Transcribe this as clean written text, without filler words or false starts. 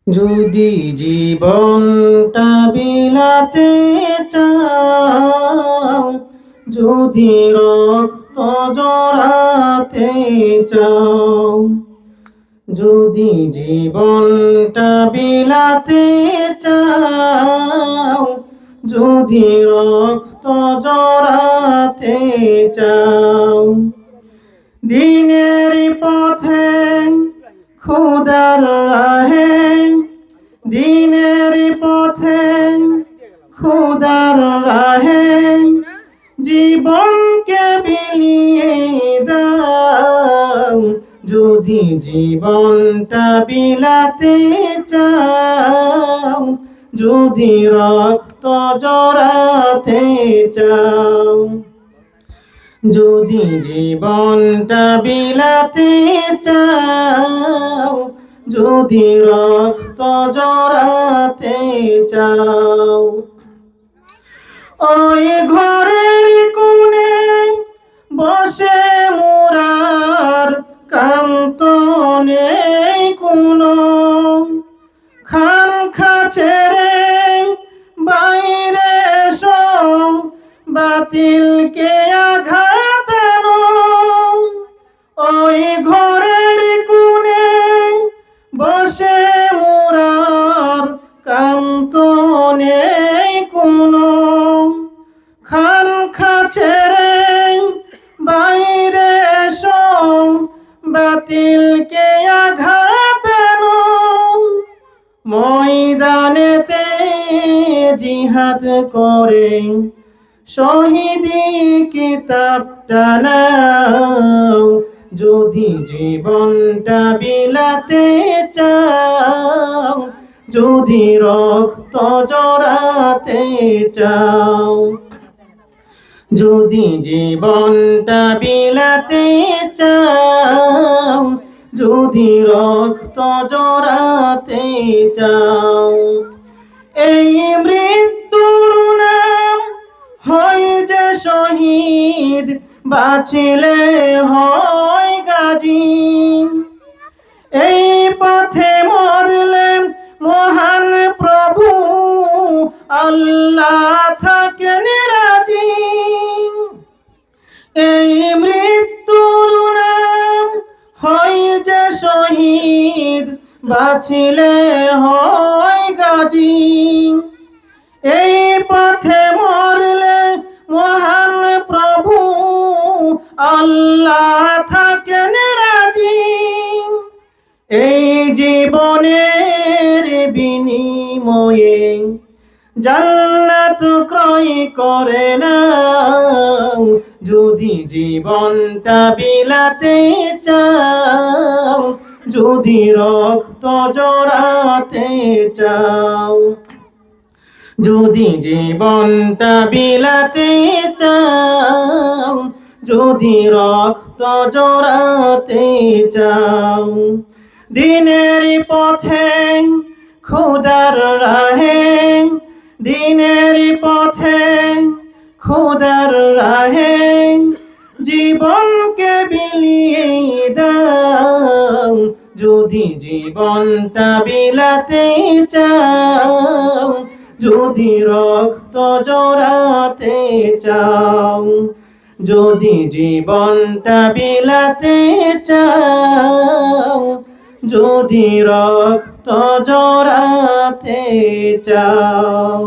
যদি জীবনটা বিলাতে চাও, যদি রক্ত জড়াতে চাও, যদি জীবনটা বিলাতে চাও, যদি রক্ত জড়াতে চাও, দিনের পথে খোদার রাহে, দিনের পথে খোদার রাহে জীবনকে বিলিয়ে দাও। যদি জীবনটা বিলাতে চাও, যদি রক্ত জড়াতে চাও, যদি জীবনটা বিলাতে চাও, যদি রক্ত জড়াতে চাও, ওই ঘরের কোণে বসে মোরার কান্ত নেই কোনো, খানখা ছেড়ে বাইরে এসো, বাতিলকে আঘাত আনো। ওই ঘরের কোণে বসে মোরার কান্ত নেই কোনো, খানখা ছেড়ে বাইরে এসো, বাতিলকে আঘাত আনো। ময়দানেতে জিহাদ করে শহীদি কিতাবটা নাও। যদি জীবনটা বিলাতে চাও, যদি রক্ত জড়াতে চাও, যদি জীবনটা বিলাতে চাও, যদি রক্ত জড়াতে চাও, এই মৃত্যুর নাম হয় যে শহীদ, বাঁচিলে হয় গাজী। এই পথে মরলে মহান প্রভু আল্লাহ থাকেন রাজি। এই মৃত্যুর নাম হয় যে শহীদ, বাঁচিলে হয় গাজী। এই পথে মরলে মহান প্রভু আল্লাহ থাকেন রাজি। এই জীবনের বিনিময়ে জান্নাত ক্রয় করে নাও। যদি জীবনটা বিলাতে চাও, যদি রক্ত জড়াতে চাও, যদি জীবনটা বিলাতে চাও, যদি রক্ত জড়াতে চাও, দিনের পথে খোদার রাহে, দিনের পথে খোদার রাহে জীবনকে বিলিয়ে দাও। যদি জীবনটা বিলাতে চাও, যদি রক্ত জড়াতে চাও, যদি জীবনটা বিলাতে চাও, যদি রক্ত জড়াতে চাও।